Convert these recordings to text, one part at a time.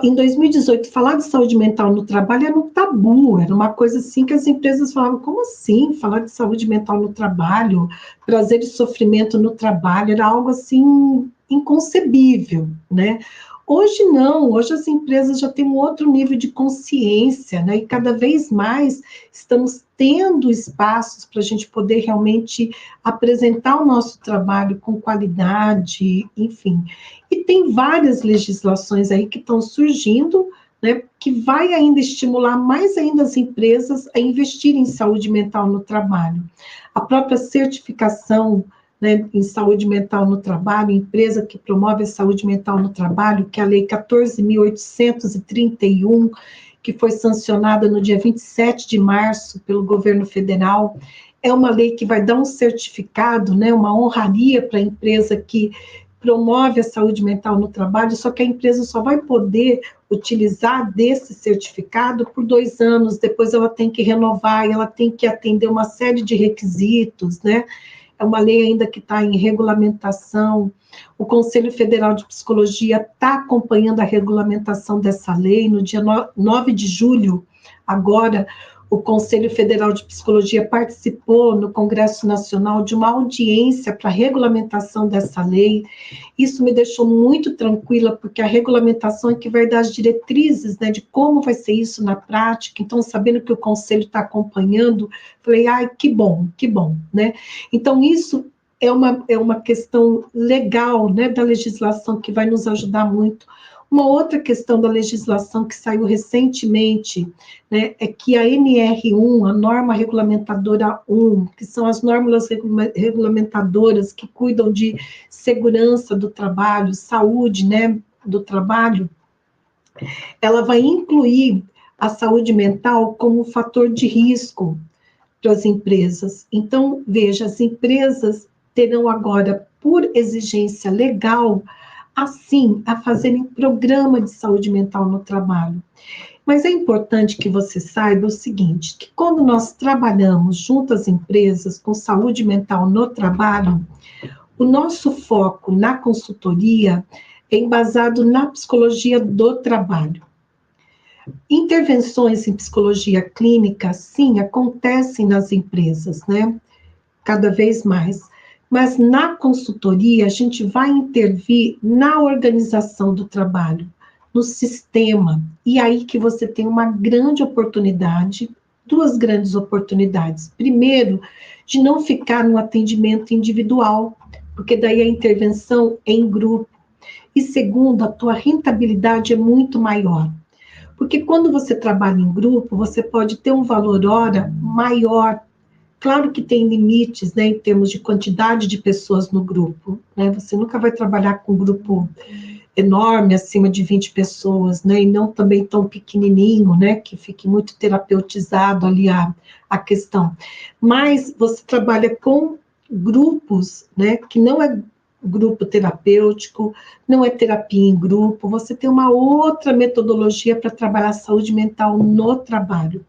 Em 2018, falar de saúde mental no trabalho era um tabu, era uma coisa assim que as empresas falavam, como assim falar de saúde mental no trabalho, prazer e sofrimento no trabalho, era algo assim inconcebível, né? Hoje não, hoje as empresas já têm um outro nível de consciência, né? E cada vez mais estamos tendo espaços para a gente poder realmente apresentar o nosso trabalho com qualidade, enfim. E tem várias legislações aí que estão surgindo, né, que vai ainda estimular mais ainda as empresas a investirem em saúde mental no trabalho. A própria certificação, né, em saúde mental no trabalho, empresa que promove a saúde mental no trabalho, que é a Lei 14.831, que foi sancionada no dia 27 de março pelo governo federal, é uma lei que vai dar um certificado, né, uma honraria para a empresa que promove a saúde mental no trabalho, só que a empresa só vai poder utilizar desse certificado por 2 anos, depois ela tem que renovar, e ela tem que atender uma série de requisitos, né? É uma lei ainda que está em regulamentação. O Conselho Federal de Psicologia está acompanhando a regulamentação dessa lei. No dia 9 de julho, agora, o Conselho Federal de Psicologia participou no Congresso Nacional de uma audiência para a regulamentação dessa lei. Isso me deixou muito tranquila, porque a regulamentação é que vai dar as diretrizes, né, de como vai ser isso na prática. Então, sabendo que o Conselho está acompanhando, falei, ai, que bom, né? Então, isso é uma questão legal, né, da legislação que vai nos ajudar muito. Uma outra questão da legislação que saiu recentemente, né, é que a NR1, a norma regulamentadora 1, que são as normas regulamentadoras que cuidam de segurança do trabalho, saúde, né, do trabalho, ela vai incluir a saúde mental como fator de risco para as empresas. Então, veja, as empresas terão agora, por exigência legal, assim, a fazerem programa de saúde mental no trabalho. Mas é importante que você saiba o seguinte, que quando nós trabalhamos junto às empresas com saúde mental no trabalho, o nosso foco na consultoria é embasado na psicologia do trabalho. Intervenções em psicologia clínica, sim, acontecem nas empresas, né? Cada vez mais. Mas na consultoria, a gente vai intervir na organização do trabalho, no sistema. E aí que você tem uma grande oportunidade, 2 grandes oportunidades. Primeiro, de não ficar no atendimento individual, porque daí a intervenção é em grupo. E segundo, a tua rentabilidade é muito maior. Porque quando você trabalha em grupo, você pode ter um valor hora maior. Claro que tem limites, né, em termos de quantidade de pessoas no grupo, né, você nunca vai trabalhar com um grupo enorme, acima de 20 pessoas, né, e não também tão pequenininho, né, que fique muito terapeutizado ali a questão. Mas você trabalha com grupos, né, que não é grupo terapêutico, não é terapia em grupo, você tem uma outra metodologia para trabalhar a saúde mental no trabalho.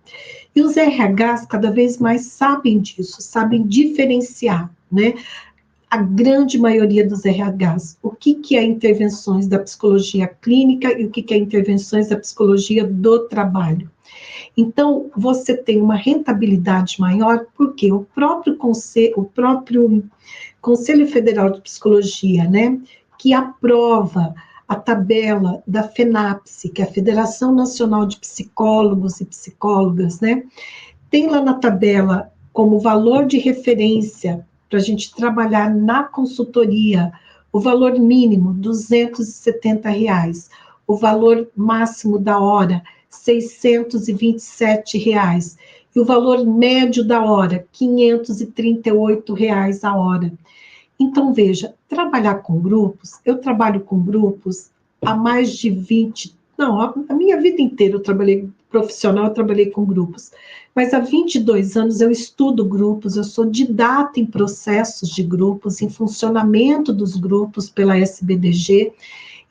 E os RHs cada vez mais sabem disso, sabem diferenciar, né? A grande maioria dos RHs, o que é intervenções da psicologia clínica e o que é intervenções da psicologia do trabalho. Então, você tem uma rentabilidade maior, porque o próprio Conselho Federal de Psicologia, né, que aprova a tabela da FENAPSE, que é a Federação Nacional de Psicólogos e Psicólogas, né, tem lá na tabela como valor de referência para a gente trabalhar na consultoria, o valor mínimo, R$ 270, o valor máximo da hora, R$ 627, e o valor médio da hora, R$ 538 a hora. Então, veja, trabalhar com grupos, eu trabalho com grupos há mais de 20, não, a minha vida inteira eu trabalhei profissional, eu trabalhei com grupos, mas há 22 anos eu estudo grupos, eu sou didata em processos de grupos, em funcionamento dos grupos pela SBDG,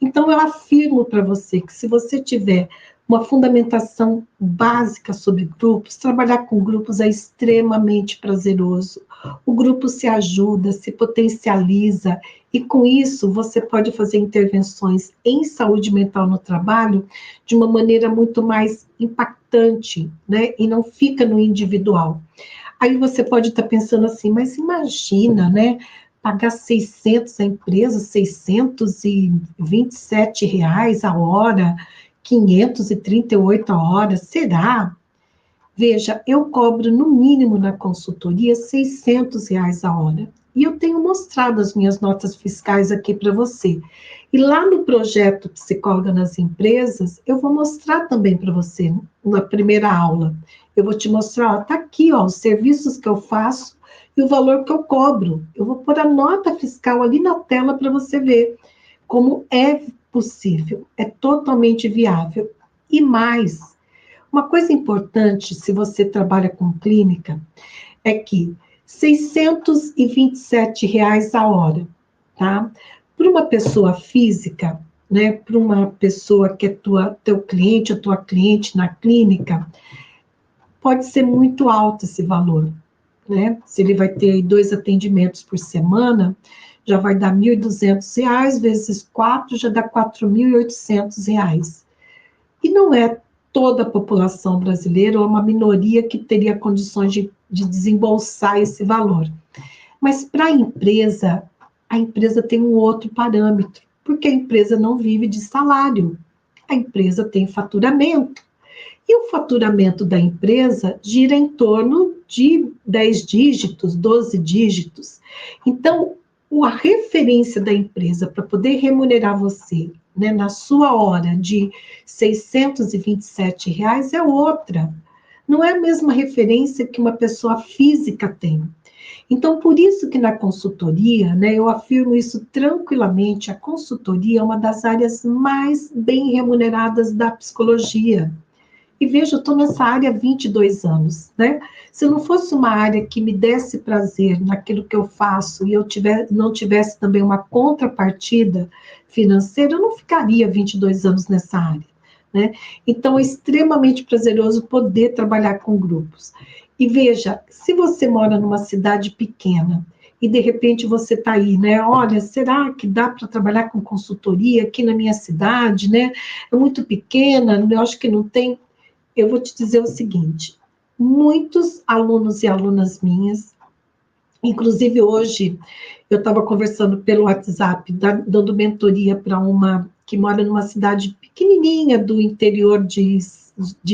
então eu afirmo para você que se você tiver uma fundamentação básica sobre grupos, trabalhar com grupos é extremamente prazeroso. O grupo se ajuda, se potencializa, E com isso, você pode fazer intervenções em saúde mental no trabalho de uma maneira muito mais impactante, né? E não fica no individual. Aí você pode estar pensando assim, mas imagina, né? Pagar 600 a empresa, R$ 627 a hora, 538 a hora, será? Veja, eu cobro no mínimo na consultoria R$ 600 a hora. E eu tenho mostrado as minhas notas fiscais aqui para você. E lá no projeto Psicóloga nas Empresas, eu vou mostrar também para você na primeira aula. Eu vou te mostrar, ó, tá aqui, ó, os serviços que eu faço e o valor que eu cobro. Eu vou pôr a nota fiscal ali na tela para você ver como é possível, é totalmente viável. E mais, uma coisa importante, se você trabalha com clínica, é que R$ 627 a hora, tá? Para uma pessoa física, né, para uma pessoa que é teu cliente, ou tua cliente na clínica, pode ser muito alto esse valor, né? Se ele vai ter 2 atendimentos por semana, já vai dar R$ 1.200, vezes 4, já dá R$ 4.800. E não é toda a população brasileira, ou uma minoria que teria condições de desembolsar esse valor. Mas para a empresa tem um outro parâmetro, porque a empresa não vive de salário, a empresa tem faturamento. E o faturamento da empresa gira em torno de 10 dígitos, 12 dígitos. Então, a referência da empresa para poder remunerar você, né, na sua hora de R$ 627 é outra. Não é a mesma referência que uma pessoa física tem. Então, por isso que na consultoria, né, eu afirmo isso tranquilamente, a consultoria é uma das áreas mais bem remuneradas da psicologia. E veja, eu estou nessa área há 22 anos, né? Se não fosse uma área que me desse prazer naquilo que eu faço e eu não tivesse também uma contrapartida financeira, eu não ficaria 22 anos nessa área, né? Então, é extremamente prazeroso poder trabalhar com grupos. E veja, se você mora numa cidade pequena e de repente você está aí, né? Olha, será que dá para trabalhar com consultoria aqui na minha cidade, né? É muito pequena, eu acho que não tem. Eu vou te dizer o seguinte, muitos alunos e alunas minhas, inclusive hoje, eu estava conversando pelo WhatsApp, dando mentoria para uma que mora numa cidade pequenininha do interior de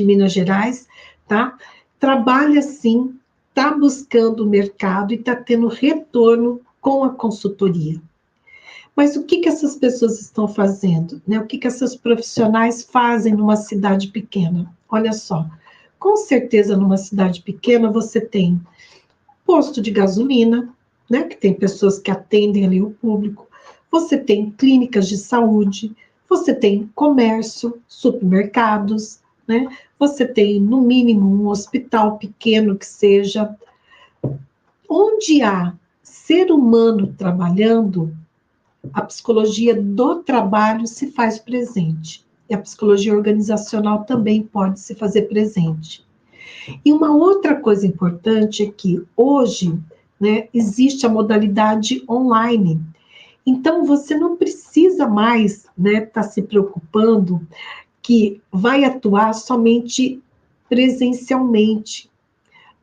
Minas Gerais, tá? Trabalha sim, está buscando o mercado e está tendo retorno com a consultoria. Mas o que essas pessoas estão fazendo, né? O que essas profissionais fazem numa cidade pequena? Olha só, com certeza numa cidade pequena você tem posto de gasolina, né? Que tem pessoas que atendem ali o público, você tem clínicas de saúde, você tem comércio, supermercados, né? Você tem, no mínimo, um hospital pequeno que seja. Onde há ser humano trabalhando, a psicologia do trabalho se faz presente. E a psicologia organizacional também pode se fazer presente. E uma outra coisa importante é que hoje, né, existe a modalidade online. Então, você não precisa mais, né, estar se preocupando que vai atuar somente presencialmente.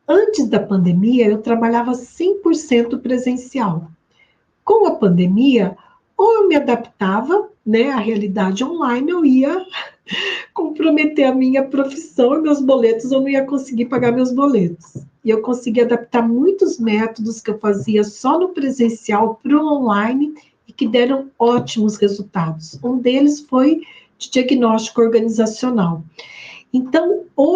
Antes da pandemia, eu trabalhava 100% presencial. Com a pandemia, ou eu me adaptava, né, à realidade online, eu ia comprometer a minha profissão e meus boletos, eu não ia conseguir pagar meus boletos. E eu consegui adaptar muitos métodos que eu fazia só no presencial para o online e que deram ótimos resultados. Um deles foi de diagnóstico organizacional. Então, hoje,